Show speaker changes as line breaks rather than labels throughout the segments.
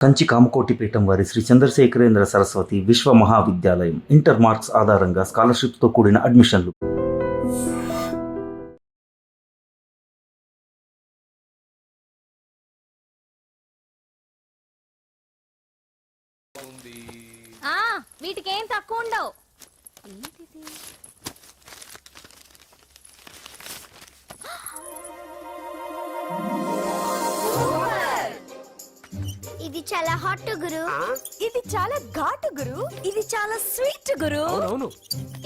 కంచి కామకోటి పీఠం వారి శ్రీ చంద్రశేఖరేంద్ర సరస్వతి విశ్వ మహావిద్యాలయం ఇంటర్ మార్క్స్ ఆధారంగా స్కాలర్షిప్తో కూడిన అడ్మిషన్లు.
వీటికేం తక్కువ ఉండవు.
ఇది చాలా హాట్ గురు,
ఇది చాలా ఘాటు గురు, ఇది చాలా స్వీట్ గురు,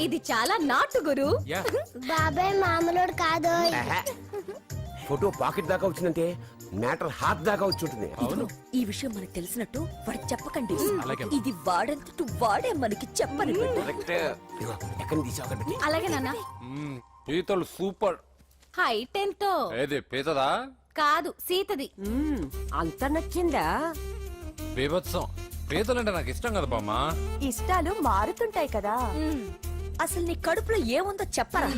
ఇది చాలా నాటు గురు.
బాబాయ్ మామూలుడు కాదు.
ఫోటో పాకెట్ దాకా వచ్చిందంటే మ్యాటర్ హాత్ దాకా వచ్చి ఉంటుంది.
ఈ విషయం మనకు తెలిసినట్టు వాడికి చెప్పకండి. ఇది వాడంతటూ వాడే మనకి చెప్పని.
ఎక్కడ తీసావు?
అలాగే నాన్న.
పీతలు సూపర్.
హైట్ ఎంతో?
ఏది పీతదా?
కాదు, సీతది.
అంత నచ్చిందా?
బీభత్సం. పీతలంటే నాకు ఇష్టం కదా బామ్మ.
ఇష్టాలు మారుతుంటాయి కదా.
అసలు నీ కడుపులో ఏముందో చెప్పరా.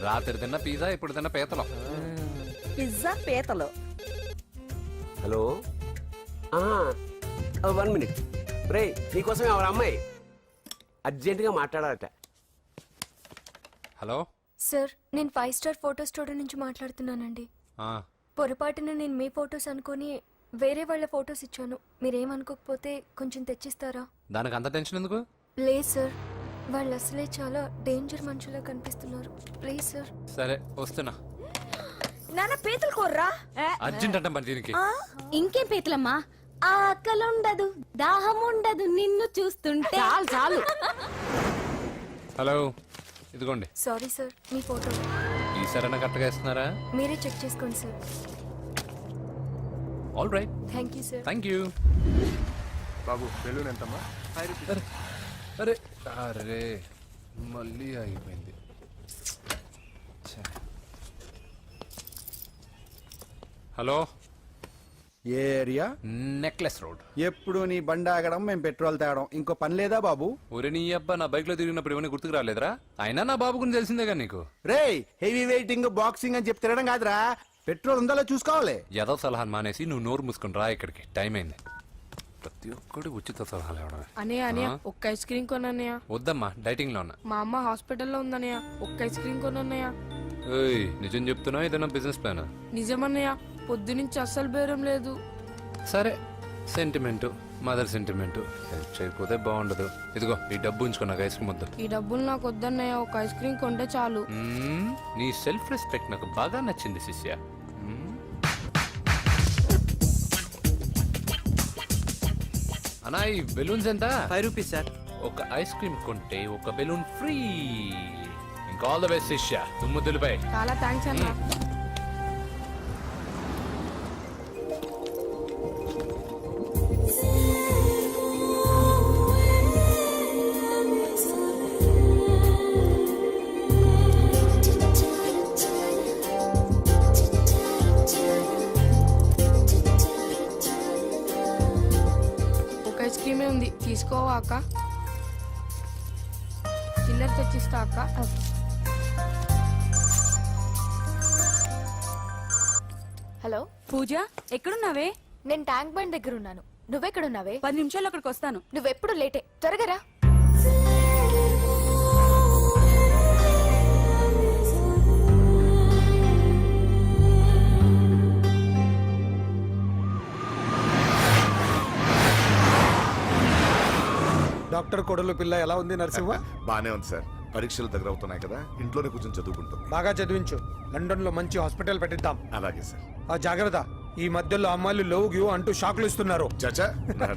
రాత్రి తిన్న పిజ్జా, ఇప్పుడు తిన్న పీతలు.
పిజ్జా పీతలు.
Hello, 1 minute. రే, నీకోసం ఎవరు అమ్మాయి అర్జెంట్ గా మాట్లాడాలట.
హలో
సార్, నేను 5 స్టార్ ఫోటో స్టూడియో నుంచి మాట్లాడుతున్నానండి. పొరపాటున నేను మీ ఫొటోస్ అనుకొని వేరే వాళ్ళ ఫొటోస్ ఇచ్చాను. మీరేమనుకోకపోతే కొంచెం తెచ్చిస్తారా?
దానికి అంత టెన్షన్ ఎందుకు?
లేదు సార్, వాళ్ళు అసలే చాలా డేంజర్ మనుషులా కనిపిస్తున్నారు. Please sir.
సరే వస్తున్నా.
నాన్న పీతలు కోర్రా.
అర్జెంట్ అంటే మరి దీనికి.
ఇంకేం పీతలమ్మా? ఆకలుండదు, దాహం ఉండదు నిన్ను చూస్తుంటే.
చాలు చాలు.
హలో, ఇదిగోండి.
సారీ సార్, మీ ఫోటో.
ఈసారైనా కరెక్ట్గా ఇస్తున్నారా?
మీరే చెక్ చేసుకోండి sir.
All right.
Thank you sir.
Thank you.
Babu balloon ఎంతమ్మా?
అరే అరే మళ్ళీ అయిపోయింది. హలో,
ఏ ఏరియా?
Necklace road.
ఎప్పుడు నీ బండి ఆగడం, మేము పెట్రోల్ తేవడం, ఇంకో పని లేదా బాబు?
ఒరే నీ అబ్బా, నా బైక్ లో తిరిగినప్పుడు ఇవన్నీ గుర్తుకు రాలేదురా? అయినా నా బాబు గురించి తెలిసిందేగా నీకు.
రే, హెవీ వెయిటింగ్ బాక్సింగ్ అని చెప్పి తిరగడం కాదురా, పెట్రోల్ ఉందో చూసుకోవాలి.
ఏదో సలహాలు మానేసి నువ్వు నోరు మూసుకుని రా ఇక్కడికి. టైం అయింది. ప్రతి ఒక్కడు ఉచిత సలహాలు ఇవ్వడమే.
అనయ్య ఒక్క ఐస్ క్రీమ్ కొనన్నయ్య.
వద్దమ్మా, డైటింగ్ లో ఉన్నా.
మా అమ్మ హాస్పిటల్లో ఉందన్నయ్య, ఒక్క ఐస్ క్రీమ్ కొనన్నయ్య.
ఏయ్, నిజం చెప్తున్నావు? ఏదైనా బిజినెస్ ప్లాన్?
నిజమన్నయ్య, పొద్దు నుంచి అస్సలు బేరం లేదు.
సరే, సెంటిమెంట్, మదర్ సెంటిమెంట్. హెల్ప్ చేయకపోతే బాగుండదు. ఇదిగో ఈ డబ్బు ఉంచుకో, నాకు ఐస్ క్రీమ్ వద్దు.
ఈ డబ్బులు నాకు వద్దన్నయ్య, ఒక ఐస్ క్రీమ్ కొంటే చాలు.
నీ సెల్ఫ్ రెస్పెక్ట్ నాకు బాగా నచ్చింది శిష్య. అన్నా, ఈ బెలూన్స్ ఎంత?
5 రూపీస్ సార్.
ఒక ఐస్ క్రీమ్ కొంటే ఒక బెలూన్ ఫ్రీ. ఇంకా ఆల్ ద బెస్ట్ శిష్య. దుమ్ము దులిపై.
చాలా థ్యాంక్స్ అన్న. ఐస్ క్రీమే ఉంది, తీసుకోవా అక్క? చిల్లర తెచ్చిస్తా అక్క.
హలో
పూజ, ఎక్కడున్నావే?
నేను ట్యాంక్ బండ్ దగ్గర ఉన్నాను. నువ్వెక్కడున్నావే?
10 నిమిషాలు అక్కడికి వస్తాను.
నువ్వెప్పుడు లేటే, త్వరగా రా.
డాక్టర్ కొడలు పిల్ల ఎలా ఉంది నరసింహ?
బానే ఉంది సార్. పరీక్షలు దగ్గర అవుతున్నాయి కదా, ఇంట్లోనే కూర్చొని చదువుకుంటుంది.
బాగా చదివించు. లండన్ లో మంచి హాస్పిటల్ పెట్టిద్దాం.
అలాగే సార్.
ఆ జాగ్రత్త, ఈ మధ్యలో అమ్మాయిలు లవ్ గివ్ అంటూ షాక్లు ఇస్తున్నారు.
చచ్చా,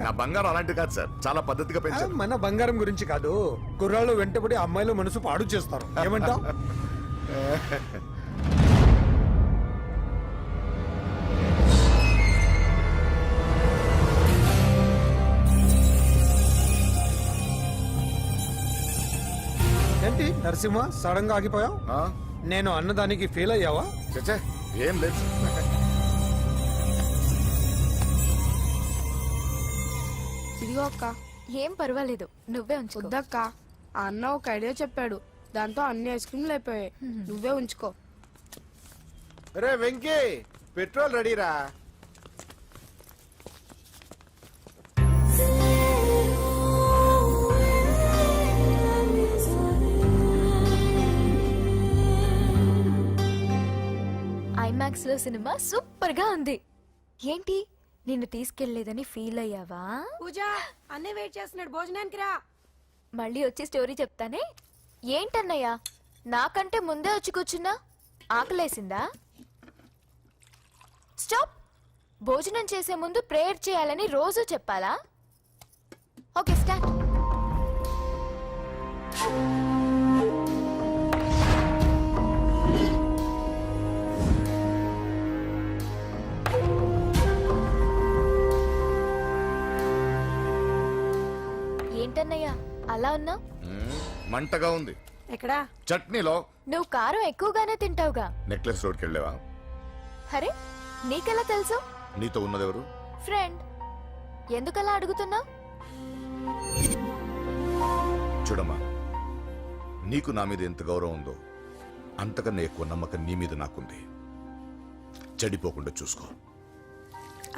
నా బంగారం అలాంటి కాదు సార్, చాలా పద్ధతిగా పెంచారు.
మన బంగారం గురించి కాదు, కుర్రాళ్ళు వెంటబడి అమ్మాయిలు మనసు పాడు చేస్తారు. ఏమంటావ్? ఏంటి నరసింహ, సడన్ గా ఆగిపోయావు? నేను అన్నదానికి ఫీల్ అయ్యావా?
చచ్చా, ఏం లేదు.
ఇదిగో అక్క.
ఏం పర్వాలేదు, నువ్వే ఉంచు.
వద్దక్క, ఆ అన్న ఒక ఐడియా చెప్పాడు, దాంతో అన్ని ఐస్ క్రీమ్లు అయిపోయాయి. నువ్వే ఉంచుకో.
రే వెంకీ, పెట్రోల్ రెడీరా?
ఐమాక్స్ లో సినిమా సూపర్ గా ఉంది. ఏంటి నిన్ను తీసుకెళ్లేదని ఫీల్ అయ్యావా?
పూజ అన్నయ్య వెయిట్ చేస్తున్నాడు, భోజనానికి రా.
మళ్ళీ వచ్చి స్టోరీ చెప్తానే. ఏంటన్నయ్యా నాకంటే ముందే వచ్చి కూర్చున్నా? ఆకలేసిందా? స్టాప్. భోజనం చేసే ముందు ప్రేయర్ చేయాలని రోజు చెప్పాలా? Okay start. ఏంటన్నయ్యా అలా ఉన్నావు?
మంటగా ఉంది.
ఎక్కడా?
చట్నీలో.
నువ్వు కారం ఎక్కువగానే తింటావుగా.
నెక్లెస్ రోడ్కి వెళ్ళావా?
అరే నీకెలా తెలుసు?
నీతో ఉన్నదెవరు?
ఫ్రెండ్. ఎందుకలా అడుగుతున్నావు?
చూడమ్మా, నీకు నా మీద ఎంత గౌరవం ఉందో అంతకన్నా ఎక్కువ నమ్మకం నీ మీద నాకుంది. చెడిపోకుండా చూసుకో.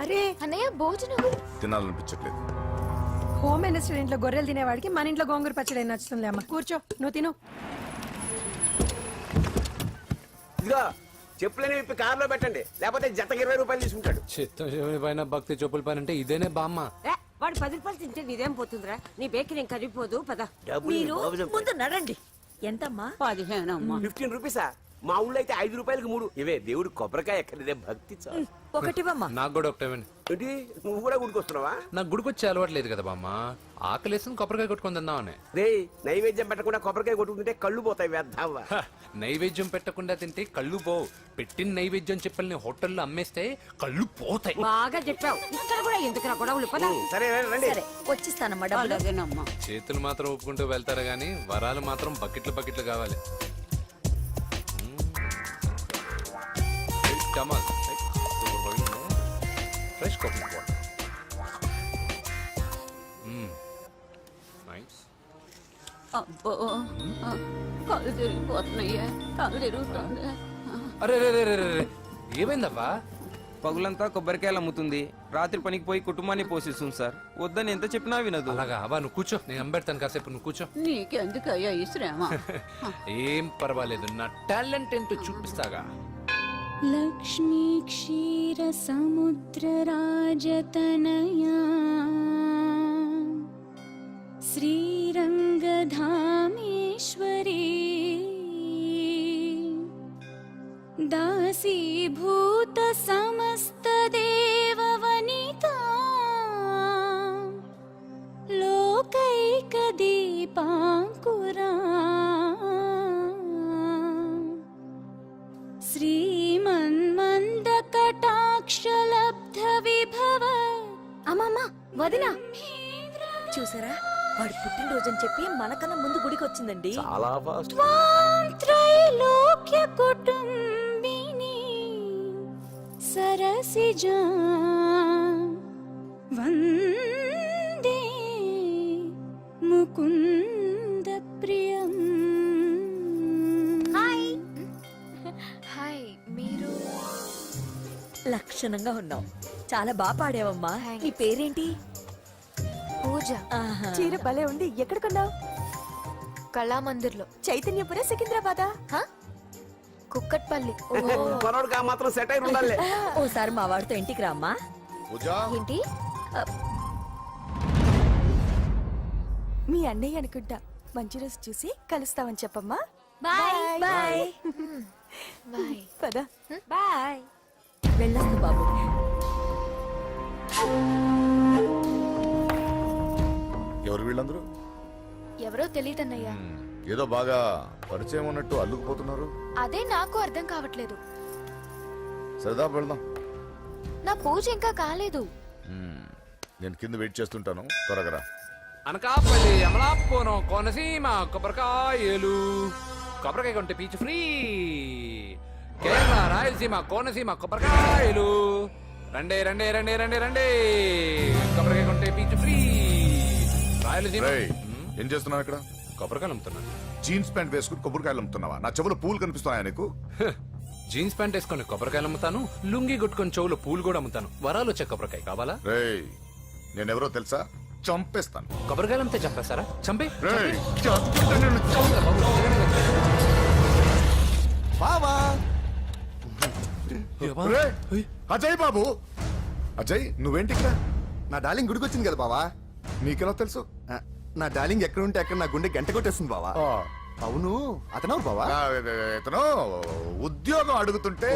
అరే
అన్నయ్య భోజనం.
తినాలనిపించట్లేదు.
హోమ్ మినిస్టర్ ఇంట్లో గొర్రెలు తినేవాడికి మన ఇంట్లో గోంగూర పచ్చడి నచ్చుతుంది. అమ్మ కూర్చో, నువ్వు తిను.
ఇదిగో చెప్పులని విప్పి కారులో పెట్టండి, లేకపోతే జతకి 20 రూపాయలు తీసుకుంటాడు.
చిత్తం శివుని పైన భక్తి చెప్పుల పైన అంటే ఇదేనే బామ్మ.
వాడు 10 రూపాయలు తింటే నీదేం పోతుందిరా? నీ బేకరీ ఏం కరిగిపోదు. పద.
మీరు
ముందు నడండి. ఎంతమ్మా? 15 అమ్మా.
15 రూపీసా? మా ఊళ్ళో అయితే 5 రూపాయలకి 3. ఇవే దేవుడు కొబ్బరికాయ ఎక్కడిదే భక్తి చాలు.
ఒకటివమ్మా.
నాకు కూడా ఒకటే ఇవ్వండి.
ఏంటి నువ్వు కూడా గుడికొస్తున్నావా?
నాకు గుడికొచ్చే అలవాటు లేదు కదా బామ్మ. ఆకలేసిన కొబ్బరికాయ కొట్టుకొని తిందామని.
రే నైవేద్యం పెట్టకుండా కొబ్బరికాయ కొట్టుకుంటే కళ్ళు పోతాయి వేద్దావా.
నైవేద్యం పెట్టకుండా తింటే కళ్ళు పోవు. పెట్టిన నైవేద్యం చెప్పల్ని హోటల్లో అమ్మేస్తే కళ్ళు పోతాయి.
బాగా చెప్పావు. ఇక్కడ కూడా ఎందుకు రా గొడవలు? పద.
సరే రండి.
వచ్చిస్తానమ్మా డబ్బులు.
చేతులు మాత్రం ఒప్పుకుంటూ వెళ్తారు గానీ వరాలు మాత్రం బకెట్లు బకెట్లు కావాలి. Fresh coconut water. నైస్.
అబ్బో కళ్ళు తిరిగిపోతున్నాయ్యా, కళ్ళు తిరుగుతుంది.
అరే రే రే రే రే, ఏమైందబ్బా?
పగులంతా కొబ్బరికాయలు అమ్ముతుంది. రాత్రి పనికి పోయి కుటుంబాన్ని పోషిస్తుంది సార్. వద్దని ఎంత చెప్పినా వినదు.
అలాగా అబ్బా, నువ్వు కూర్చో, నేను అంబెడతాను కాసేపు. నువ్వు కూర్చో.
నీకెందుకయ్యా ఈ శ్రమ?
ఏం పర్వాలేదు, నా టాలెంట్ ఏంటో చూపిస్తాగా.
లక్ష్మీ క్షీర సముద్ర రాజతనయా శ్రీరంగధామేశ్వరీ దాసీభూత సమస్త దేవవనితా లోకైక దీపాంకురా శ్రీమన్మంద కటాక్షలబ్ధ విభవ.
అమ్మమ్మ వదినా చూసారా, వాడు పుట్టినరోజని చెప్పి మనకన్నా ముందు గుడికి వచ్చిందండి.
చాలా ఫాస్ట్.
త్వాం త్రైలోక్య కుటుంబిని సరసిజా వందే ముకుంద ప్రియం.
హాయ్, మీరు?
లక్షణంగా ఉన్నావు, చాలా బాగా పాడావమ్మా.
Thanks.
నీ పేరేంటి?
పూజ.
చీర భలే ఉంది. ఎక్కడ కొన్నావు?
కళామందిర్లో.
చైతన్యపుర, సికింద్రాబాదా?
హ? కుక్కట్పల్లి.
కొనోడుగా మాత్రం సెట్ అయి ఉండాలి.
ఓసారి మా వాడితో ఇంటికి రామ్మా.
పూజ,
ఏంటి?
మీ అన్నయ్య అనుకుంటా. మంచి రోజు చూసి కలుస్తామని చెప్పమ్మా.
Bye
bye.
బాయ్.
పద. బాయ్. వెళ్ళొస్తా బాబు.
ఎవరు వీళ్ళందరూ?
ఎవరో తెలియదన్నయ్యా.
ఏదో బాగా పరిచయం ఉన్నట్టు అల్లుకుపోతున్నారు.
అదే నాకు అర్థం కావట్లేదు.
సరదా వెళ్దాం.
నా పూజ ఇంకా కాలేదు.
నేను కింద వెయిట్ చేస్తుంటాను, త్వరగా రా.
అనకాపల్లి, అమలాపురం, కోనసీమ కొబ్బరికాయలు. కొబ్బరికాయ కొంటే పీచు ఫ్రీ. కేరళ, రాయలసీమ, కోనసీమ కొబ్బరికాయలు. రండే రండే రండే రండే రండే, కొబ్బరికాయ కొంటే పీచు ఫ్రీ. రాయలసీమ.
రేయ్, ఏం చేస్తున్నావు ఇక్కడ?
కొబ్బరికాయలు అమ్ముతున్నాను.
జీన్స్ ప్యాంట్ వేసుకుని కొబ్బరికాయలు అమ్ముతున్నావా? నా చెవులు పూలు కనిపిస్తున్నాయా నీకు?
జీన్స్ ప్యాంట్ వేసుకొని కొబ్బరికాయలు అమ్ముతాను, లుంగి కొట్టుకొని చెవులో పూలు కూడా అమ్ముతాను. వరాలు వచ్చే కొబ్బరికాయ కావాలా?
రేయ్, నేనెవరో తెలుసా? చంపేస్తాను.
కొబ్బరికాయలు అమ్మితే చంపేస్తారా? చంపే.
రేయ్, చంపుతా నిన్ను, చంపుతా.
బావా
రే, అజయ్ బాబు, అజయ్ నువ్వేంటి ఇక్కడ?
నా డార్లింగ్ గుడికి వచ్చింది కదా బావా.
నీకెలా తెలుసు?
నా డార్లింగ్ ఎక్కడ ఉంటే అక్కడ నా గుండె గంట కొట్టేస్తుంది బావా.
ఆ,
అవును అతనవు బావా.
ఇతను ఉద్యోగం అడుగుతుంటే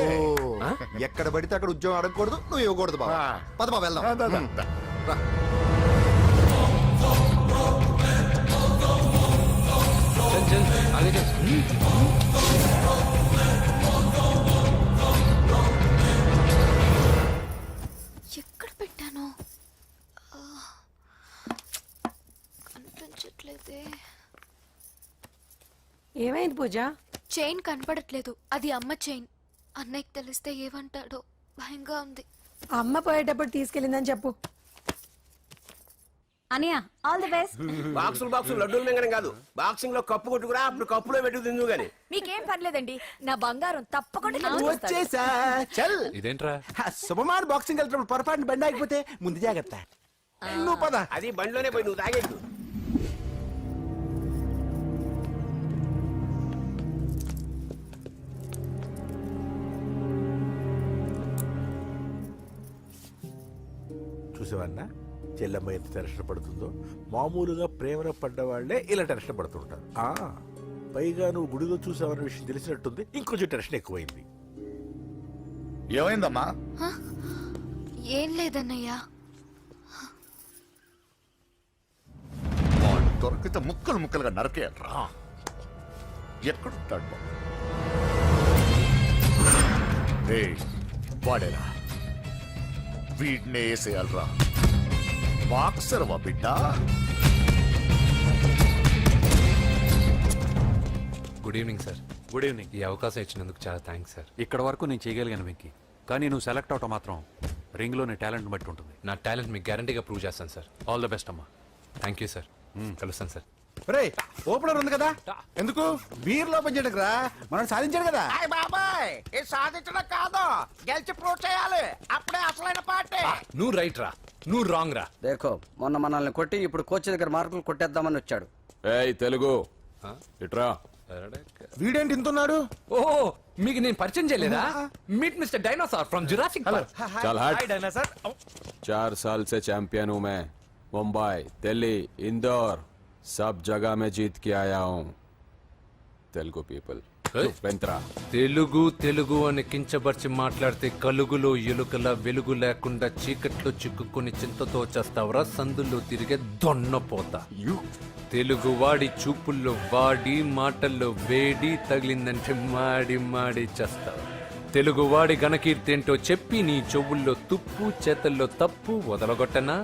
ఎక్కడ పడితే అక్కడ ఉద్యోగం అడగకూడదు, నువ్వు ఇవ్వకూడదు బావా.
ఆ.
పద బావ
దా, దా,
వెళ్దాం.
దా.
రా.
చల్ చల్ ఆగే చల్.
ఎక్కడ పెట్టాను కనిపించట్లేదే.
ఏమైంది పూజ?
చైన్ కనపడట్లేదు. అది అమ్మ చైన్. అన్నయ్యకి తెలిస్తే ఏమంటాడో భయంగా ఉంది.
అమ్మ పోయేటప్పుడు తీసుకెళ్ళిందని చెప్పు.
అనియా ఆల్ ది బెస్ట్.
బాక్సులు లడ్డూలు మింగడం కాదు, బాక్సింగ్ లో కప్పు కొట్టుకురా, అప్పుడు కప్పులో పెట్టుకు తిందు గాని.
మీకేం పర్లేదండి, నా బంగారం తప్పకుండా గెలుచుకొస్తాడు.
వచ్చేసా చల్.
ఇదేంట్రా?
శుభమాన్ బాక్సింగ్ వెళ్తున్నప్పుడు పొరపాటున బండి ఆగిపోతే ముందు జాగ్రత్త. నువ్వు పద. అది బండిలోనే పోయి నువ్వు తాగేద్దు.
చూసేవన్నా చెల్లమ్మ ఎంత టెన్షన్ పడుతుందో. మామూలుగా ప్రేమలో పడ్డ వాళ్ళే ఇలా టెన్షన్ పడుతుంటారు. పైగా నువ్వు గుడిలో చూసావన్న విషయం తెలిసినట్టుంది, ఇంకొంచెం టెన్షన్ ఎక్కువైంది.
ఏమైందమ్మా?
ఏం లేదన్నయ్యా.
వాడు దొరికితే ముక్కలు ముక్కలుగా నరకేయరా. ఎక్కడుంటాడు బాబు? ఏయ్, వాడేరా, వీడినే వేసేయాలరా. బాక్సర్వా బిడ్డ?
Good evening sir.
Good evening.
ఈ అవకాశం ఇచ్చినందుకు చాలా థ్యాంక్స్ సార్.
ఇక్కడ వరకు నేను చేయగలిగాను వెంకీ, కానీ నువ్వు సెలెక్ట్ అవటం మాత్రం రింగ్లో నీ టాలెంట్ బట్టి ఉంటుంది.
నా టాలెంట్ మీకు గ్యారంటీగా ప్రూవ్ చేస్తాను సార్.
ఆల్ ద బెస్ట్ అమ్మా.
Thank you sir. కలుస్తాను సార్.
రే ఓపెనర్ ఉంది కదా, ఎందుకు బీర్ లోపం చేయడానికి రా, మనం సాధించాడు కదా.
బాబాయ్ ఇది సాధించడం కాదు, గెలిచి ప్రూవ్ చేయాలి, అప్పుడే అసలైన పార్టీ.
నువ్వు రైట్ రా, నువ్వు రాంగ్ రా.
దేఖో మొన్న మనల్ని కొట్టి ఇప్పుడు కోచ్ దగ్గర మార్కులు కొట్టేద్దామని వచ్చాడు.
ఏయ్ తెలుగు ఇట్రా.
వీడేంటి ఇంతున్నాడు?
ఓ మీకు నేను పరిచయం చేయలేదా? Meet mister dinosaur from Jurassic park.
चल हट। 4 साल से चैंपियन हूँ मैं। मुंबई, दिल्ली, इंदौर सब जगह में जीत के आया हूँ। तेलुगु पीपल వెంట్రా.
తెలుగు తెలుగు అని కించబర్చి మాట్లాడితే కలుగులో ఎలుకల వెలుగు లేకుండా చీకట్లో చిక్కుకుని చింతతో చేస్తావరా, సందుల్లో తిరిగే దొన్నపోతా. తెలుగు వాడి చూపుల్లో వాడి మాటల్లో వేడి తగిలిందంటే మాడి మాడి చేస్తావు. తెలుగు వాడి ఘనకీర్తి ఏంటో చెప్పి నీ చెవుల్లో తుప్పు చేతల్లో తప్పు వదలగొట్టనా?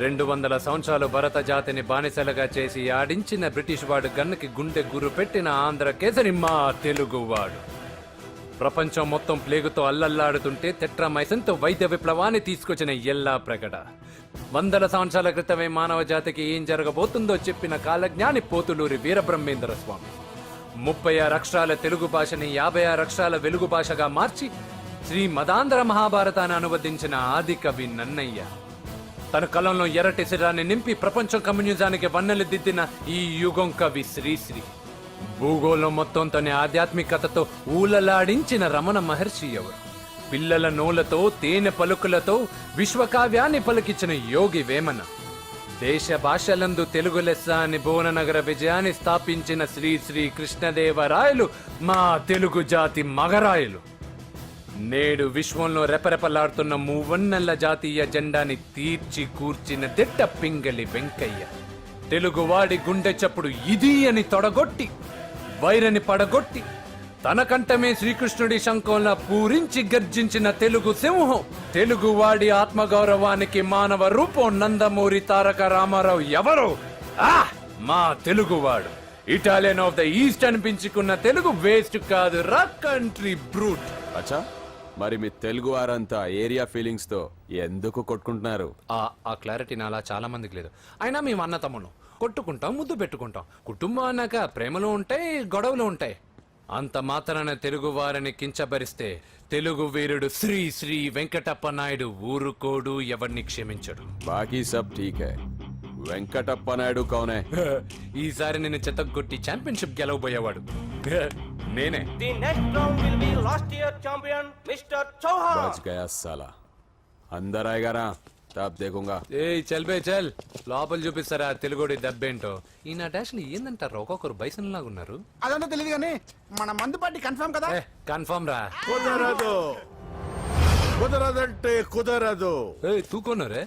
200 సంవత్సరాలు భరత జాతిని బానిసలుగా చేసి ఆడించిన బ్రిటిష్ వాడు గన్నకి గుండె గురు పెట్టిన ఆంధ్ర కేసరి మా తెలుగువాడు. ప్రపంచం మొత్తం ప్లేగుతో అల్లల్లాడుతుంటే టెట్రామైసిన్తో వైద్య విప్లవాన్ని తీసుకొచ్చిన ఎల్లా ప్రగడ. 100 సంవత్సరాల క్రితమే మానవ జాతికి ఏం జరగబోతుందో చెప్పిన కాలజ్ఞాని పోతులూరి వీరబ్రహ్మేంద్ర స్వామి. 36 అక్షరాల తెలుగు భాషని 56 అక్షరాల వెలుగు భాషగా మార్చి శ్రీ మదాంధ్ర మహాభారతాన్ని అనువదించిన ఆది కవి నన్నయ్య. తన కలంలో ఎర్రటి శిరాన్ని నింపి ప్రపంచం కమ్యూనిజానికి వన్నెలు దిద్దిన ఈ యుగం కవి శ్రీశ్రీ. భూగోళం మొత్తం తన ఆధ్యాత్మికతతో ఊలలాడించిన రమణ మహర్షి ఎవరు? పిల్లల నోలతో తేనె పలుకులతో విశ్వకావ్యాన్ని పలికించిన యోగి వేమన. దేశ భాషలందు తెలుగు లెస్స అని భువననగర విజయాన్ని స్థాపించిన శ్రీ శ్రీ కృష్ణదేవరాయలు మా తెలుగు జాతి మగరాయలు. నేడు విశ్వంలో రెపరెపలాడుతున్న మూవన్నెల జాతీయ జెండాని తీర్చి కూర్చిన దిట్ట పింగళి వెంకయ్య. తెలుగువాడి గుండె చప్పుడు ఇది అని తొడగొట్టి వైరని పడగొట్టి తన కంఠమే శ్రీకృష్ణుడి శంఖంలా పూరించి గర్జించిన తెలుగు సింహం. తెలుగువాడి ఆత్మగౌరవానికి మానవ రూపం నందమూరి తారక రామారావు ఎవరు? మా తెలుగువాడు. ఇటాలియన్ ఆఫ్ ద ఈస్ట్ అనిపించుకున్న తెలుగు వేస్ట్ కాదు రా కంట్రీ బ్రూట్.
అచ్చా, మరి మీ తెలుగు వారంతా ఏరియా ఫీలింగ్స్ తో ఎందుకు కొట్టుకుంటున్నారు?
ఆ క్లారిటీ నాలా చాలా మందికి లేదు. అయినా మేము అన్న తమ్మును కొట్టుకుంటాం, ముద్దు పెట్టుకుంటాం. కుటుంబం అన్నాక ప్రేమలు ఉంటాయి, గొడవలు ఉంటాయి. అంత మాత్రాన తెలుగు వారిని కించబరిస్తే తెలుగు వీరుడు శ్రీ శ్రీ వెంకటప్ప నాయుడు ఊరుకోడు, ఎవరిని క్షమించడు.
బాకీ సబ్ ఠీక్ హై. వెంకటప్ప నాయుడు కౌనే?
ఈసారి నేను చెత్తగొట్టి ఛాంపియన్షిప్ గెలవబోయేవాడు. నేనే.
The next round will be last year champion mister Chauhan.
बच गया साला अंदर आएगा ना तब देखूंगा.
ఏ చల్ బే చల్, లోపల చూపిస్తారా తెలుగుడి దెబ్బేంటో. ఈ నా డాష్ ఏందంటారు, ఒక్కొక్కరు బైసన్ లాగా ఉన్నారు.
అదంతా తెలియదు కానీ మన మందు పార్టీ కన్ఫర్మ్ కదా.
కన్ఫర్మ్ రా.
కుదరదు, కుదరదంటే కుదరదు.
తూకోనరే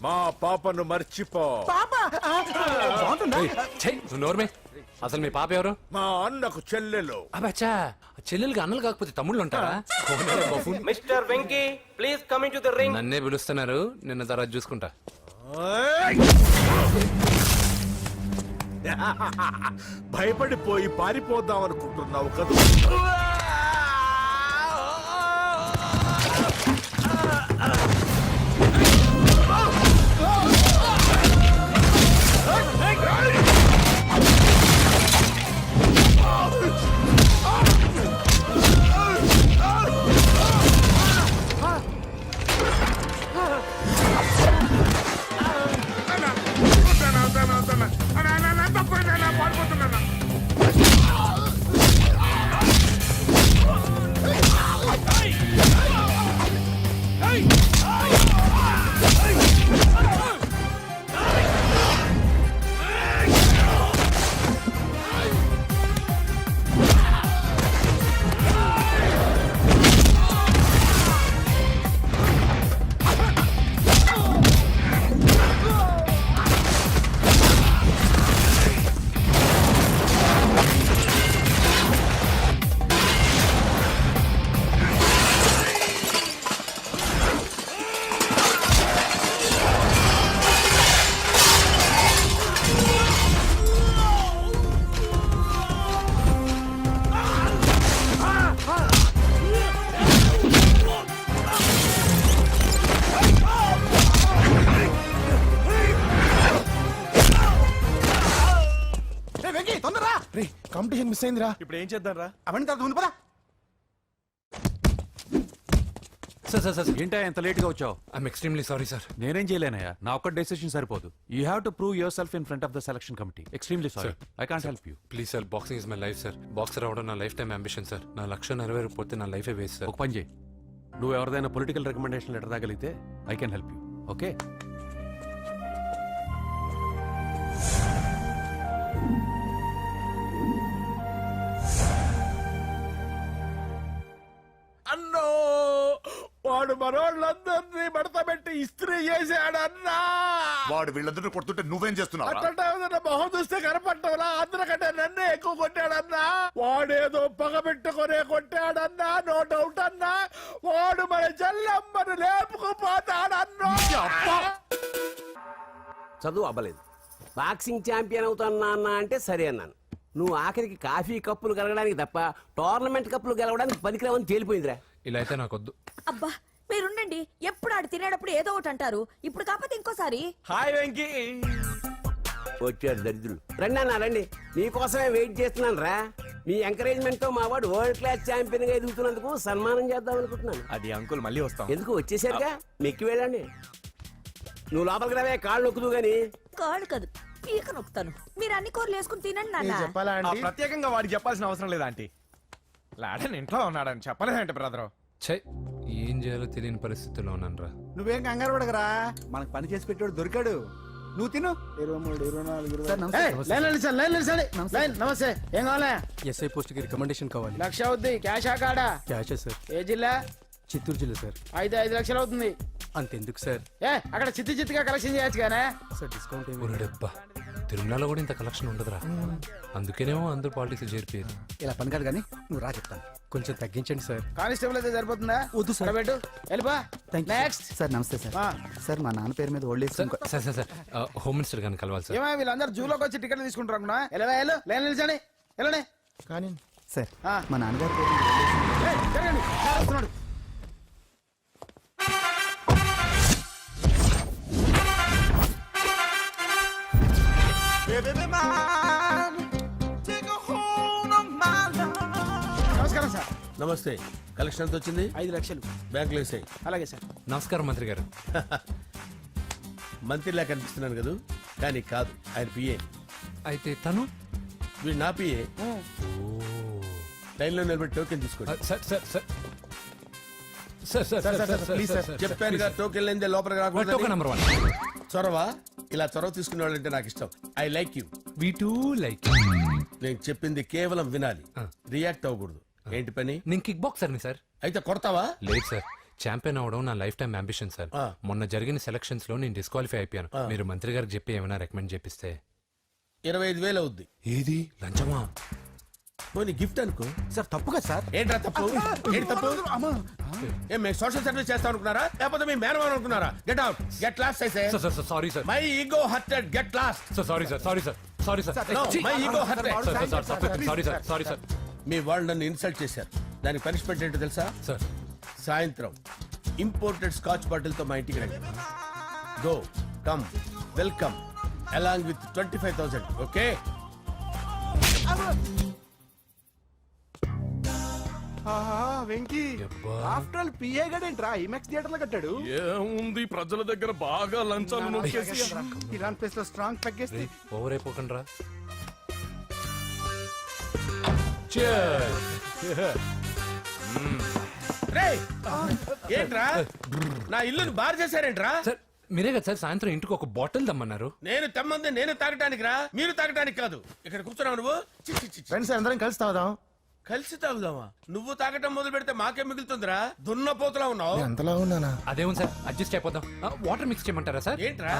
మా పాపను మర్చిపో.
పాప బాగుంటుందా?
నోర్మే, అసలు మీ పాప ఎవరు?
మా అన్నకు చెల్లెలు.
అబ్బచ్చా, చెల్లెలుగా అన్నలు కాకపోతే తమ్ముళ్ళు ఉంటారా?
Mister Venky please come in to the ring.
నన్నే పిలుస్తున్నారు, నిన్న తర్వాత చూసుకుంటా.
భయపడిపోయి పారిపోదాం అనుకుంటున్నావు కదా.
కాంపిటీషన్ మిస్ అయిందిరా.
ఇప్పుడు ఏం చేద్దాం రా?
అవన్నీ తర్వాత ముందు పదా.
సార్
ఏంటా ఎంత లేట్ గా వచ్చావు?
I'm extremely sorry sir.
నేనేం చేయలేనయ్యా, నా ఒక్క డెసిషన్ సరిపోదు. You have to prove your self in front of the selection committee. Extremely sorry, I can't help you.
Please sir, boxing is my life sir. Boxer అవడం నా life time ambition sir. నా లక్ష్యం నెరవేరకపోతే నా లైఫే waste sir.
ఒక పని చేయి, నువ్వు ఎవరిదైనా పొలిటికల్ రికమెండేషన్ లెటర్ తాగలిగితే I can help you. Okay?
అన్నో, వాడు మనోళ్ళందరినీ మడత పెట్టి ఇస్త్రీ చేశాడన్నా.
వాడు వీళ్ళందరినీ కొడుతుంటే నువ్వేం చేస్తున్నావు?
అట్లా మొహం చూస్తే కనపడ్డవరా? అందరికంటే నన్నే ఎక్కువ కొట్టాడన్నా. వాడేదో పగ పెట్టుకునే కొట్టాడన్నా, నో డౌట్ అన్నా. వాడు మన చెల్లమ్మను లేపుకుపోతాడన్నా.
చదువు అవ్వలేదు, బాక్సింగ్ ఛాంపియన్ అవుతున్నా అన్న అంటే సరే అన్నాను. నువ్వు ఆఖరికి కాఫీ కప్పులు గెలవడానికి తప్ప టోర్నమెంట్ కప్పులు గెలవడానికి పనికిరావని తేలిపోయిందిరా.
ఇలా అయితే నాకొద్దు.
అబ్బా మీరుండండి, ఎప్పుడు ఆడు తినేటప్పుడు ఏదో ఒకటి అంటారు. ఇప్పుడు కాకపోతే ఇంకోసారి.
హాయ్ వెంకీ. వచ్చాడు దరిద్రులు. రండి అన్న రండి, మీకోసమే వెయిట్ చేస్తున్నాను రా. మీ ఎంకరేజ్మెంట్ తో మా వాడు వరల్డ్ క్లాస్ ఛాంపియన్ గా ఎదుగుతున్నందుకు సన్మానం చేద్దాం అనుకుంటున్నాను.
అది అంకుల్ మళ్ళీ వస్తాం.
ఎందుకు వచ్చేసరిగా మెక్కి వెళ్ళండి. నువ్వు లోపలికి రావే, కాళ్ళు నొక్కుదు గాని.
కాళ్ళు కాదు, పీక నొక్కుతాను. మీరు అన్ని కూరలు వేసుకుని తినండి నాన్న.
చెప్పాలా? ప్రత్యేకంగా వాడికి చెప్పాల్సిన అవసరం లేదా ఆంటీ? లాడన్ ఇంట్లో ఉన్నాడని చెప్పలేదంటే బ్రదర్.
ఛై, ఏం చేయాలో తెలియని పరిస్థితుల్లో ఉన్నాను.
నువ్వేం కంగారు పడగరా, మనకు పని చేసి పెట్టాడు దొరికాడు. నువ్వు తిను. 23, 24, నమస్తే. ఏం కావాలా?
ఎస్ఐ పోస్ట్ కి రికమెండేషన్ కావాలి.
1 లక్ష అవుద్ది. క్యాష్ కాడా?
Cash sir.
ఏ జిల్లా?
చిత్తూరు జిల్లా సార్.
అయితే 5 లక్షలు అవుతుంది.
అంతెందుకు సార్?
అక్కడ చిత్తుగా కలెక్షన్ చేయొచ్చు కానీ.
సార్ డిస్కౌంట్ ఏమి?
ఒరేడబ్బా, తిరుమలలో కూడా ఇంత కలెక్షన్ ఉండదురా. అందుకేనేమో అందరూ పాలిటిక్స్ చేరిపోయారు.
ఇలా పని కాదు కానీ నువ్వు రా చెప్తాను.
కొంచెం తగ్గించండి సార్.
కానిస్టేబుల్ అయితే సరిపోతుందా?
వద్దు సార్.
పెట్టు, వెళ్ళిపా. నెక్స్ట్.
సార్ నమస్తే సార్. సార్ మా నాన్న పేరు మీద old age
sir home minister గారిని కలవాలి సార్.
ఏమో వీళ్ళందరూ జూలోకి వచ్చి టికెట్లు తీసుకుంటారు అనుకున్నా. లైన్ నిలిచండి, వెళ్ళండి.
కానీ సార్
ఆ.
మా నాన్నగారి పేరు మీద old age
జరగండి, సార్ వస్తున్నాడు. నమస్కారం సార్.
నమస్తే. కలెక్షన్ ఎంత వచ్చింది?
5 లక్షలు.
బ్యాంకులో వేసాయి.
అలాగే సార్.
నమస్కారం మంత్రి గారు.
మంత్రిలా కనిపిస్తున్నాను కదా, కానీ కాదు, ఆయన పిఏ.
అయితే తను
వీడు నా పిఏ. లైన్ లో నిలబడి టోకెన్ తీసుకోండి.
Sir sir sir
please sir, చెప్పాను కదా టోకెన్ లేనిదే లోపలికి
టోకెన్
రాకూడదు.
నెంబర్ 1.
చొరవ, ఇలా చొరవ తీసుకునే వాళ్ళంటే నాకు ఇష్టం. I like you.
We two like.
నేను చెప్పింది కేవలం వినాలి, రియాక్ట్ అవ్వకూడదు. ఏంటి పని?
నేను కిక్ బాక్సర్ని సార్.
అయితే కొడతావా?
లేదు సార్, ఛాంపియన్ అవడం నా లైఫ్ టైం అంబిషన్ సార్.
ఆ.
మొన్న జరిగిన సెలక్షన్స్ లో నేను డిస్క్వాలిఫై అయిపోయాను. మీరు మంత్రి గారికి చెప్పి ఏమైనా రికమెండ్ చేపిస్తే.
25,000 అవుద్ది.
ఏది లంచమా?
పోనీ గిఫ్ట్ అనుకో.
సార్ తప్పుగా సార్.
ఏంట్రా తప్పు? ఏంటి తప్పు? ఏం మేము సోషల్ సర్వీస్ చేస్తాం అనుకున్నారా, లేకపోతే మీ మేనమాన్ అనుకున్నారా? గెట్ అవుట్, గెట్ లాస్ట్ అయితే.
Sorry sir.
My ego hurted, get lost.
Sorry sir. Sorry sir.
No, my ego hurt.
Sorry sir.
మీ వాళ్ళు నన్ను ఇన్సల్ట్ చేశారు. దానికి పనిష్మెంట్ ఏంటో తెలుసా?
సార్
సాయంత్రం ఇంపోర్టెడ్ స్కాచ్ బాటిల్ తో మా ఇంటికి రండి. Go come welcome along with 25,000. Okay?
Venky after all PA గడేంట్రా ఇమెక్స్ థియేటర్ లో కట్టాడు.
ఏముంది, ప్రజల దగ్గర బాగా లంచాలు నొక్కేసి
ఇరాన్ ప్లేస్ లో స్ట్రాంగ్ తగ్గేస్తే
ఓవర్ అయిపోకండి రా.
రేయ్, ఏంట్రా నా ఇల్లుని బార్ చేశారేంట్రా?
సార్ మీరే కదా సార్ సాయంత్రం ఇంటికి ఒక బాటిల్ దమ్మన్నారు.
నేను తెమ్మంది నేను తాగటానికి రా, మీరు తాగటానికి కాదు. ఇక్కడ కూర్చున్నావు నువ్వు. చి, చి, చి, చి.
ఫ్రెండ్స్ అందరం కలిసి తాగుదాం.
కలిసి తాగుదామా? నువ్వు తాగటం మొదలు పెడితే మాకే మిగులుతుందిరా. దున్నపోతులా ఉన్నావు.
ఎంతలా ఉన్నానా?
అదేముంది సార్, అడ్జస్ట్ అయిపోదాం. వాటర్ మిక్స్ చేయమంటారా సార్?
ఏంట్రా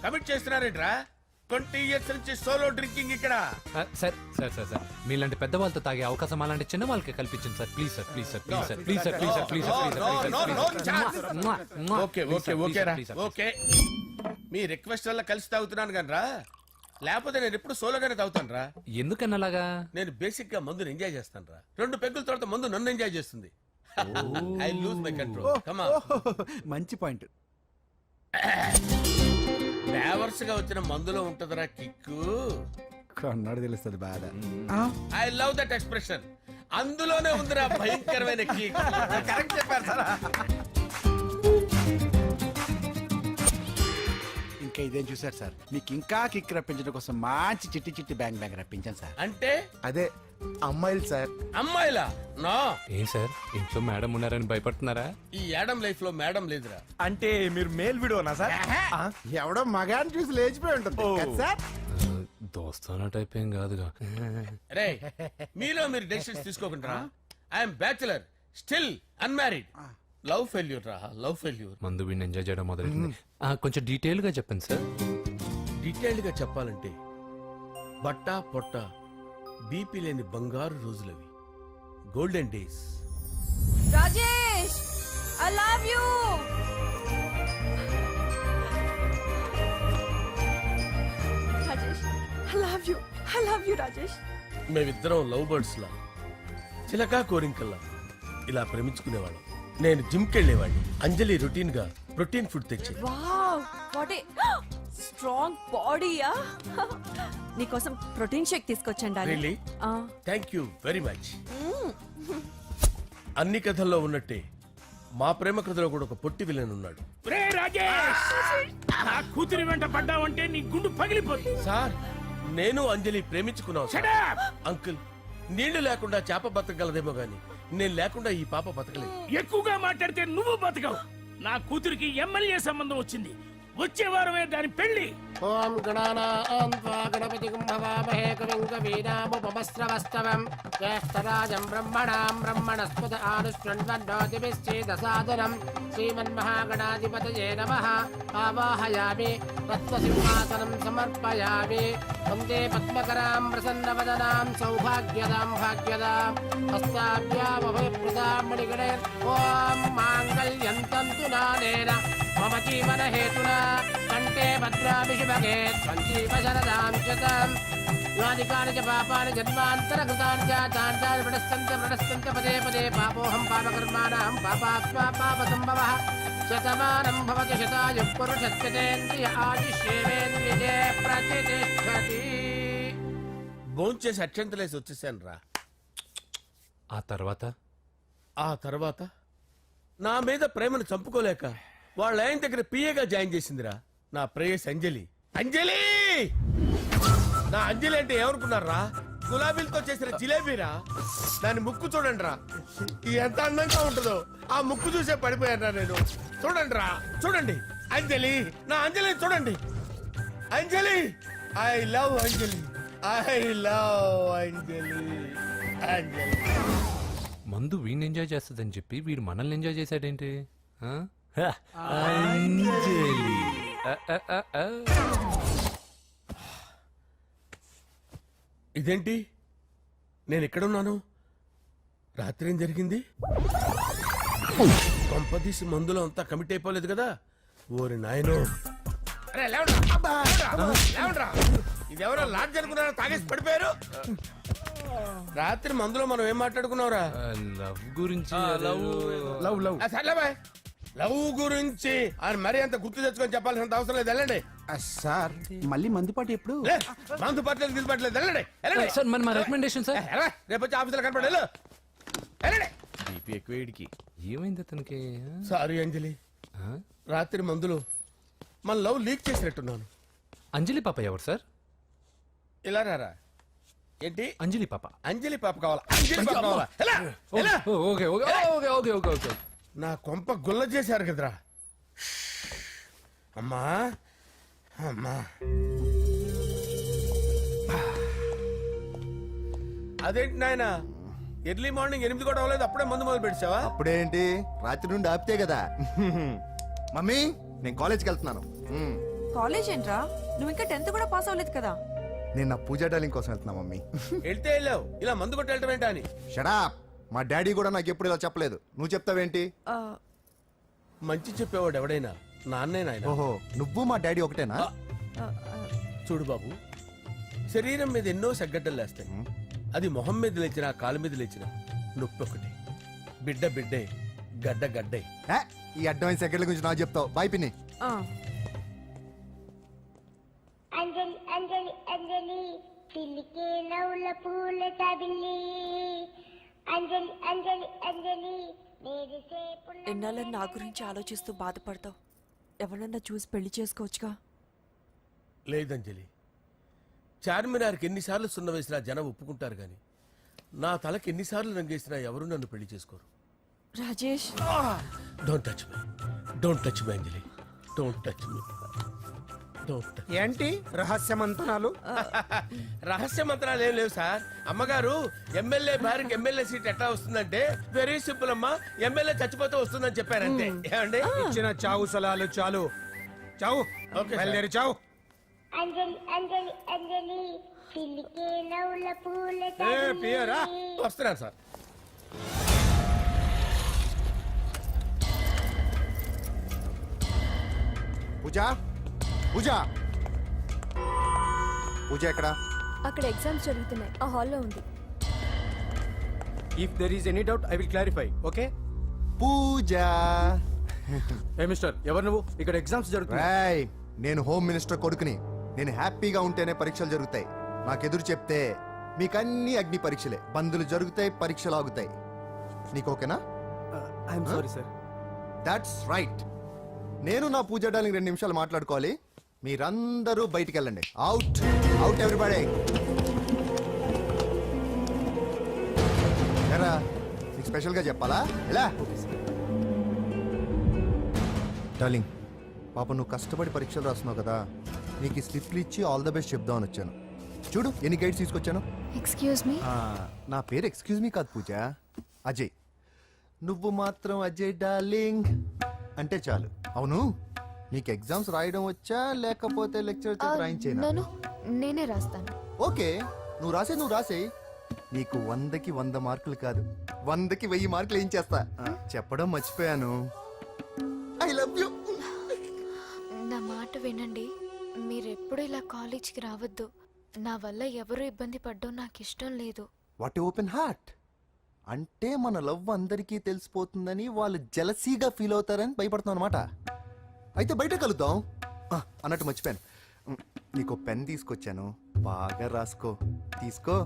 కమిట్ చేస్తున్నారేంట్రా? 20 years నుంచి సోలో డ్రింకింగ్ ఇక్కడ.
సార్ సార్ సార్ సార్ మీలాంటి పెద్ద వాళ్ళతో తాగే అవకాశం అలాంటి చిన్న వాళ్ళకి కల్పించండి sir. Please sir, please sir, please sir, please sir, please sir, please sir.
Okay okay okay రా, ఓకే. మీ రిక్వెస్ట్ వల్ల కలిసి తాగుతున్నాను కానీ రా, లేకపోతే నేను ఎప్పుడు సోలోగానే తాగుతాను రా.
ఎందుకన్నా అలాగా?
నేను బేసిక్ గా మందుని ఎంజాయ్ చేస్తాను రా. 2 పెగ్గుల తర్వాత మందు నన్ను ఎంజాయ్ చేస్తుంది. I lose my control. Come on.
మంచి పాయింట్.
ఫ్లేవర్స్ గా వచ్చిన మందులో ఉంటదిరా కిక్కు.
కన్నాడు తెలుస్తుంది బాధ.
I love that expression. అందులోనే ఉందిరా భయంకరమైన కిక్.
కరెక్ట్ చెప్పారు సార్. ఇంకా ఇదేం చూసారు సార్, మీకు ఇంకా కిక్ రప్పించడం కోసం మంచి చిట్టి చిట్టి బ్యాంగ్ బ్యాంగ్ రప్పించాను సార్.
అంటే
అదే అమ్మాయిలు సార్.
అమ్మాయిలా? నా
ఏం సార్ ఇంట్లో మేడం ఉన్నారని భయపడుతున్నారా?
ఈ యాడమ్ లైఫ్ లో మేడం లేదురా.
అంటే మీరు మేల్ వీడియోనా సార్? ఎవడో మగాన్ని చూసి లేచిపోయి ఉంటుంది కదా సార్.
దోస్తానా టైప్ ఏం కాదుగా.
రే, మీలో మీరు డెసిషన్స్ తీసుకోకుండా. I'm bachelor, still unmarried. Love failure రా, లవ్ ఫెయిల్యూర్.
మందు వీడిని ఎంజాయ్ చేయడం మొదలైంది. కొంచెం డీటెయిల్ గా చెప్పండి సార్.
డీటెయిల్డ్ గా చెప్పాలంటే బట్టా పొట్ట బీపీ లేని బంగారు రోజులవి, golden days.
Rajesh I love you. Rajesh I love you Rajesh.
మేమిద్దరం లవ్ బర్డ్స్ లా, చిలకా కోరింకల్లా ఇలా ప్రేమించుకునేవాళ్ళం. నేను జిమ్ కెళ్ళేవాడిని. అంజలి రొటీన్ గా ప్రోటీన్ ఫుడ్ తెచ్చి.
వావ్ వాట్ ఏ స్ట్రాంగ్ బాడీయా. నీకోసం ప్రోటీన్ షేక్ తీసుకొచ్చండి.
Really? Thank you very much. అన్ని కథల్లో ఉన్నట్టే మా ప్రేమ కథలో కూడా ఒక పొట్టి విలన్ ఉన్నాడు.
కూతురి వెంట పడ్డావంటే నీ గుండు పగిలిపోతుంది.
సార్, నేను అంజలి ప్రేమించుకున్నావు సార్. అంకుల్, నీళ్లు లేకుండా చేప బతకగలదేమో గాని నేను లేకుండా ఈ పాప బతకలేదు.
ఎక్కువగా మాట్లాడితే నువ్వు బతకవు. నా కూతురికి ఎమ్మెల్యే సంబంధం వచ్చింది. వచ్చే వారమే దాని పెళ్లి.
ఓం గణానాం త్వా గణపతిం భవామహే కవిం కవీనాముపమస్రవస్తవం జ్యేష్ఠరాజం బ్రహ్మణాం బ్రహ్మణస్పద ఆనుష్ణ్వన్నోతిభిశ్చేదసాదనం శ్రీమన్మహాగణాధిపతయే నమః. ఆవాహయామి తత్వసింహాసనం సమర్పయామి. వందే పద్మకరాం ప్రసన్నవదనాం సౌభాగ్యదాం భాగ్యదాం హస్తాభ్యామభయప్రదాం మణిగణైర్. ఓం మాంగళ్యం తంతు నానేన మమ జీవన హేతునా కంటే భద్రాభిషుభగే సంజీవ శరదాం శతం. యాదికాని చ పాపాని జన్మాంతరకృతాని చాతాని ప్రణశ్యంత పదే పదే పాపోహం పాపకర్మాణం పాపాత్మా పాపసంభవః. శతమానం భవతి శతాయుః పురుషస్యతేంద్రియ ఆయుష్యేవేంద్రియే ప్రతిష్టతి.
భోంచేసి అక్షంతలేసి వచ్చేసాను రా.
ఆ తర్వాత
నా మీద ప్రేమను చంపుకోలేక వాళ్ళ ఆయన దగ్గర పిఏగా జాయిన్ చేసిందిరా నా ప్రేయస్ అంజలి. అంజలి! నా అంజలి అంటే ఏమనుకున్నారా? గులాబీలతో చేసిన జిలేబీరా. దాని ముక్కు చూడండి రా, ఎంత అందంగా ఉంటుందో. ఆ ముక్కు చూసే పడిపోయారా నేను. చూడండి రా, చూడండి. అంజలి, నా అంజలి చూడండి. Anjali, I love Anjali, I love Anjali. Anjali
మందు వీడిని ఎంజాయ్ చేస్తుందని చెప్పి వీడు మనల్ని ఎంజాయ్ చేశాడేంటి? ఆ? అంజలి.
ఇదేంటి, నేను ఎక్కడున్నాను? రాత్రి ఏం జరిగింది? కొంపదీసి మందులో అంతా కమిట్ అయిపోలేదు కదా? ఓరి నాయనో. అరే లేవండ్రా, అబ్బా, లేవండ్రా. ఇదెవరో లాడ్జ్ అనుకున్నారా? తాగేసి పడిపోయారు. రాత్రి మందులో మనం ఏం మాట్లాడుకున్నావురా?
లవ్ గురించి.
లవ్ లవ్ సర్లే బాయ్. లవ్ గురించి అని మరీ అంత గుర్తు తెచ్చుకొని చెప్పాల్సినంత అవసరం లేదు. వెళ్ళండి
సార్ మళ్ళీ మందుపాటి ఎప్పుడు?
మందు పట్టలేదు గిల్లు పట్టలేదు. వెళ్ళండి వెళ్ళండి.
సార్ మన రికమెండేషన్ సార్.
రేపు వచ్చి ఆఫీసులో కనపడి వెళ్ళు. వెళ్ళండి.
బీపీ ఎక్కువ వీడికి. ఏమైంది అతనికి?
సారీ అంజలి, రాత్రి మందులో మన లవ్ లీక్ చేసినట్టున్నాను.
అంజలి పాప ఎవరు సార్?
ఇలా రారా. ఏంటి
అంజలి పాప?
అంజలి పాప కావాలా? అంజలి పాప కావాలా? ఎలా? ఎలా?
Okay okay okay okay okay okay.
నా కొంప గుల్ల చేశారు కదరా. అమ్మా అమ్మా, అదేంటి నాయన, ఎర్లీ మార్నింగ్ 8 కూడా అవ్వలేదు, అప్పుడే మందు మొదలు పెడిచావా?
అప్పుడేంటి, రాత్రి నుండి ఆపితే కదా. మమ్మీ, నేను కాలేజ్కి వెళ్తున్నాను.
కాలేజ్ ఏంట్రా, నువ్వు ఇంకా 10th కూడా పాస్ అవ్వలేదు కదా.
నేను నా పూజా డాలింగ్ కోసం వెళ్తున్నా మమ్మీ.
వెళ్తే వెళ్ళావు, ఇలా మందు కొట్టి వెళ్ళటం ఏంటా అని.
షడా, మా డాడీ కూడా నాకు ఎప్పుడు ఇలా చెప్పలేదు. నువ్వు చెప్తావేంటి?
మంచి చెప్పేవాడు ఎవడైనా నాన్నే నాయన.
ఓహో, నువ్వు మా డాడీ ఒకటేనా?
చూడు బాబు, శరీరం మీద ఎన్నో సగ్గడ్డలు లేస్తాయి. అది మొహం మీద లేచినా కాలు మీద లేచినా నొప్పి ఒకటి. బిడ్డ బిడ్డే, గడ్డ గడ్డే.
ఈ అడ్వాన్స్ సెకండ్ల గురించి నాకు చెప్తావు. బాయ్ పిన్ని.
అంజలి అంజలి అంజలి పిల్లికే నవ్వుల పూల తబిల్లి. అంజలి అంజలి అంజలి
ఎన్నాళ్ళని నా గురించి ఆలోచిస్తూ బాధపడతావు? ఎవరన్నా చూసి పెళ్లి చేసుకోవచ్చుగా.
లేదంజలి, చార్మినార్కి ఎన్నిసార్లు సున్న వేసినా జనం ఒప్పుకుంటారు గాని నా తలకి ఎన్నిసార్లు రంగేసినా ఎవరు నన్ను పెళ్లి చేసుకోరు.
Rajesh,
don't touch me, don't touch me Anjali, don't touch me.
ఏంటి రహస్య మంతనాలు?
రహస్య మంత్రాలు ఏం లేవు సార్. అమ్మగారు, ఎమ్మెల్యే భార్యకి ఎమ్మెల్యే సీట్ ఎట్లా వస్తుందంటే వెరీ సింపుల్ అమ్మా, ఎమ్మెల్యే చచ్చిపోతే వస్తుందని చెప్పారంతే. ఏమండి,
ఇచ్చిన చావు సలాలు చాలు. చావు, బయలుదేరి చావు.
అంజలి అంజలి అంజలి పిల్లికే నవ్వుల పూల
పియరా
వస్తున్నాను సార్.
పూజ, పూజ, పూజ ఎక్కడా?
అక్కడ ఎగ్జామ్స్ జరుగుతున్నాయి, ఆ హాల్లో ఉంది.
If there is any doubt I will clarify. Okay
Pooja.
ఏ మిస్టర్, ఎవరు నువ్వు? ఇక్కడ ఎగ్జామ్స్ జరుగుతున్నాయి.
నేను హోమ్ మినిస్టర్ కొడుకుని. నేను హ్యాపీగా ఉంటేనే పరీక్షలు జరుగుతాయి. నాకెదురు చెప్తే మీకన్నీ అగ్ని పరీక్షలే. బందులు జరుగుతాయి, పరీక్షలు ఆగుతాయి. నీకు ఓకేనా?
I'm sorry sir.
That's right. నేను నా పూజ డార్లింగ్ 2 నిమిషాలు మాట్లాడుకోవాలి. మీరందరూ బయటికి వెళ్ళండి. Out out everybody. ఎరా, నీకు స్పెషల్గా చెప్పాలా? ఎలా డార్లింగ్, పాప నువ్వు కష్టపడి పరీక్షలు రాస్తున్నావు కదా, నీకు ఈ స్లిప్లు ఇచ్చి ఆల్ ద బెస్ట్ చెప్దామని వచ్చాను. చూడు ఎన్ని గైడ్స్ తీసుకొచ్చాను.
Excuse me.
నా పేరు ఎక్స్క్యూజ్ మీ కాదు పూజ, అజయ్. నువ్వు మాత్రం అజయ్ డార్లింగ్ అంటే చాలు. అవును, నీకు ఎగ్జామ్స్ రాయడం వచ్చా లేకపోతే లెక్చర్ రాయించేనా?
నేనే రాస్తాను.
ఓకే, నువ్వు రాసేయి. నీకు 100కి 100 మార్కులు కాదు, 100కి 1000 మార్కులు ఏం చేస్తా. చెప్పడం మర్చిపోయాను, ఐ లవ్ యూ.
నా మాట వినండి, మీరెప్పుడు ఇలా కాలేజ్కి రావద్దు. నా వల్ల ఎవరు ఇబ్బంది పడ్డం నాకు ఇష్టం లేదు.
వాట్ ఓపెన్ హార్ట్ అంటే మన లవ్ అందరికీ తెలిసిపోతుందని వాళ్ళు జలసీగా ఫీల్ అవుతారని భయపడుతున్నాం అనమాట. అయితే బయట కలుద్దాం. అన్నట్టు మర్చిపోయాను, నీకు పెన్ తీసుకొచ్చాను, బాగా రాసుకో. తీసుకో.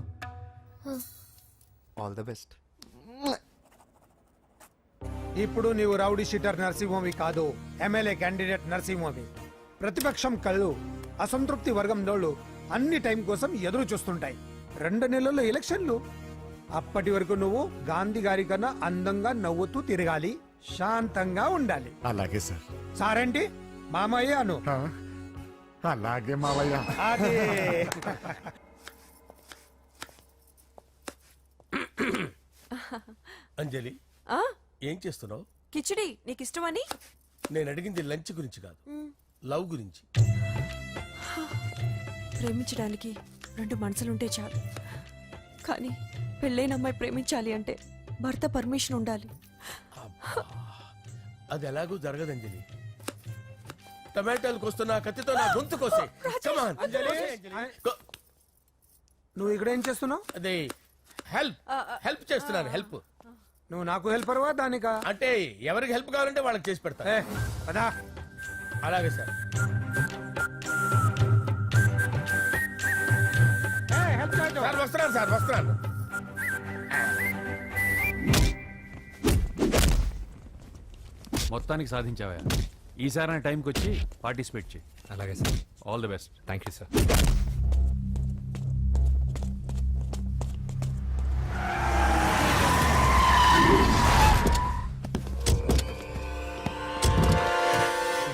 All the best.
ఇప్పుడు నీవు రౌడీ షీటర్ నరసింహవి కాదు, ఎమ్మెల్యే క్యాండిడేట్ నరసింహవి. ప్రతిపక్షం కళ్ళు, అసంతృప్తి వర్గం నోళ్ళు అన్ని టైం కోసం ఎదురు చూస్తుంటాయి. 2 నెలల్లో ఎలక్షన్లు. అప్పటి వరకు నువ్వు గాంధీ గారి కన్నా అందంగా నవ్వుతూ తిరగాలి, శాంతంగా ఉండాలి.
అలాగే సార్.
సారేంటి మామయ్య అను.
అలాగే మావయ్య.
అదే.
అంజలి ఏం చేస్తున్నావు?
కిచిడి నీకు ఇష్టమని.
నేను అడిగింది లంచ్ గురించి కాదు, లవ్ గురించి.
ప్రేమించడానికి 2 మనసులుంటే చాలు, కానీ పెళ్ళైన అమ్మాయి ప్రేమించాలి అంటే భర్త పర్మిషన్ ఉండాలి.
అది ఎలాగూ జరగదు అంజలి. టమాటాలకు వస్తున్న కత్తితో నా గొంతు కోసే.
నువ్వు ఇక్కడ ఏం చేస్తున్నావు?
అదే హెల్ప్ చేస్తున్నాను. హెల్ప్.
నువ్వు నాకు హెల్పర్వా దానికా?
అంటే ఎవరికి హెల్ప్ కావాలంటే వాళ్ళకి చేసి పెడతా.
పదా.
అలాగే సార్. సార్ వస్తున్నాను, సార్ వస్తున్నాను.
మొత్తానికి సాధించావా? ఈసారి టైంకి వచ్చి పార్టిసిపేట్ చేయి.
అలాగే sir.
All the best.
Thank you sir.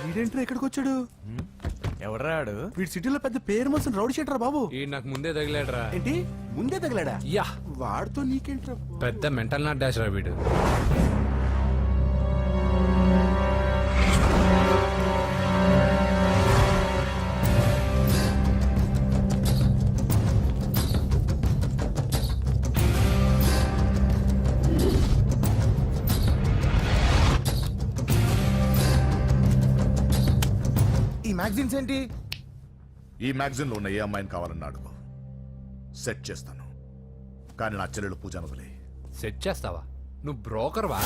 వీడేంట్రా ఇక్కడికి వచ్చాడు?
ఎవడ్రాడు?
వీడి సిటీలో పెద్ద పేరు మోసిన రౌడీ షీటర్ బాబు.
ఈ నాకు ముందే తగిలాడరా.
ఏంటి ముందే తగిలాడా?
యా,
వాడితో నీకేంట్రా?
పెద్ద మెంటల్ నాట్ డాష్ రా వీడు.
ఈ మ్యాగజైన్స్ ఏంటి?
ఈ మ్యాగజైన్ లో ఉన్న ఏ అమ్మాయిని కావాలన్నా అడుగు, సెట్ చేస్తాను. కానీ నా చెల్లెలు పూజను వదిలే.
సెట్ చేస్తావా? నువ్వు బ్రోకర్ వా?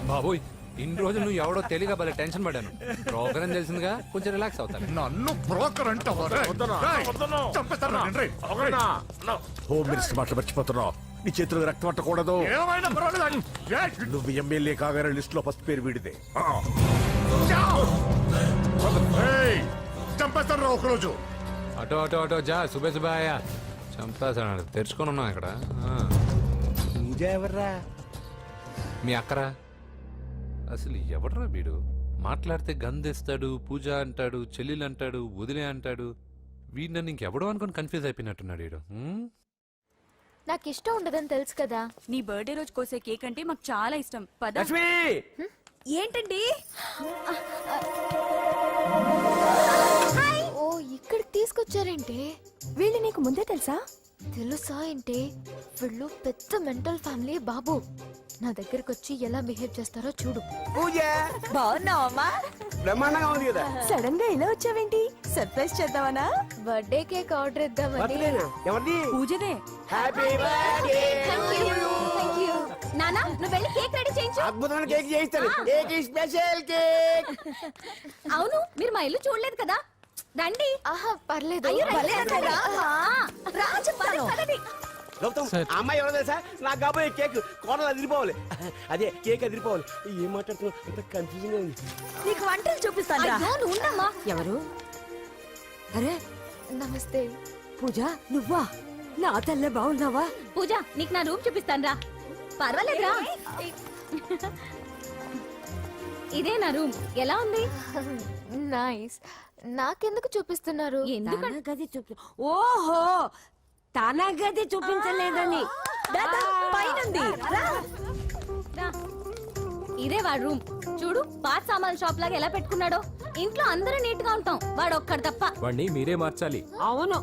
బాబోయ్, ఇన్ని రోజులు నువ్వు ఎవడో తెలియక భలే టెన్షన్ పడ్డాను. బ్రోకర్ అని తెలిసిందిగా కొంచెం రిలాక్స్ అవుతాను.
నన్ను బ్రోకర్ అంటావా?
హోమ్ మినిస్టర్ మాటలు మర్చిపోతున్నావు. నీ చేతులకు రక్తం పట్టకూడదు. నువ్వు ఎమ్మెల్యే కాగానే లిస్ట్ లో ఫస్ట్ పేరు వీడిదే.
చంపేస్తాను ఒకరోజు.
అటో అటో అటో జా. సుబే సుబాయా చంపేస్తాడు. తెరుచుకొని ఉన్నాం ఇక్కడ.
పూజ ఎవర్రా?
మీ అక్కరా? అసలు ఎవడరా వీడు? మాట్లాడితే గంధేస్తాడు, పూజ అంటాడు, చెల్లెలు అంటాడు, వదిలే అంటాడు. వీడు నన్ను ఇంకెవడో అనుకుని కన్ఫ్యూజ్ అయిపోయినట్టున్నాడు వీడు.
నాకు ఇష్టం ఉండదని తెలుసు కదా.
నీ బర్త్డే రోజు కోసే కేక్ అంటే మాకు చాలా ఇష్టం. పద.
లక్ష్మి,
ఏంటండి?
ఓ, ఇక్కడికి తీసుకొచ్చారేంటి? వీళ్ళు నీకు ముందే తెలుసా? తెలుసా ఏంటి? వీళ్ళు పెద్ద మెంటల్ ఫ్యామిలీ బాబు. నా దగ్గరకు వచ్చి ఎలా బిహేవ్ చేస్తారో చూడు.
పూజ
బాగున్నావమ్మా?
బ్రహ్మాండంగా ఉంది కదా.
సడన్ గా ఇలా వచ్చావేంటి? సర్ప్రైజ్ చేద్దామనా?
బర్త్డే కేక్ ఆర్డర్ ఇద్దామని.
బర్త్డేనా? ఎవరిది?
పూజదే.
Happy birthday.
Thank you. నానా, నువ్వు వెళ్ళి కేక్ రెడీ చేయించు.
అద్భుతమైన కేక్ చేయిస్తాను. Cake special cake.
అవును, మీరు మా ఇల్లు చూడలేదు కదా. రండి. ఆహా, పర్లేదు.
గౌతమ్, ఆ అమ్మాయి ఎవరో తెలుసా? నాకు కాబోయే కేక్ కోడలు అదిరిపోవాలి. అదే కేక్ అదిరిపోవాలి. ఏం మాట్లాడుతున్నావు? అంత కన్ఫ్యూజన్ గా ఉంది.
నీకు వంటలు చూపిస్తాను. ఎవరు? అరే
నమస్తే.
పూజ, నువ్వా? నా తల్లే బాగున్నావా?
పూజ, నీకు నా రూమ్ చూపిస్తాను రా. పర్వాలేదురా. ఇదే నా రూమ్. ఎలా ఉంది? నైస్. నాకెందుకు చూపిస్తున్నారు?
గది చూపి. ఓహో, తన గది చూపించలేదని. పైనుంది.
ఇదే వాడు రూమ్. చూడు, పాత సామాన్ షాప్ లాగా ఎలా పెట్టుకున్నాడో. ఇంట్లో అందరూ నీట్ గా ఉంటాం, వాడు ఒక్కడు తప్ప.
వాడిని మీరే మార్చాలి.
అవును.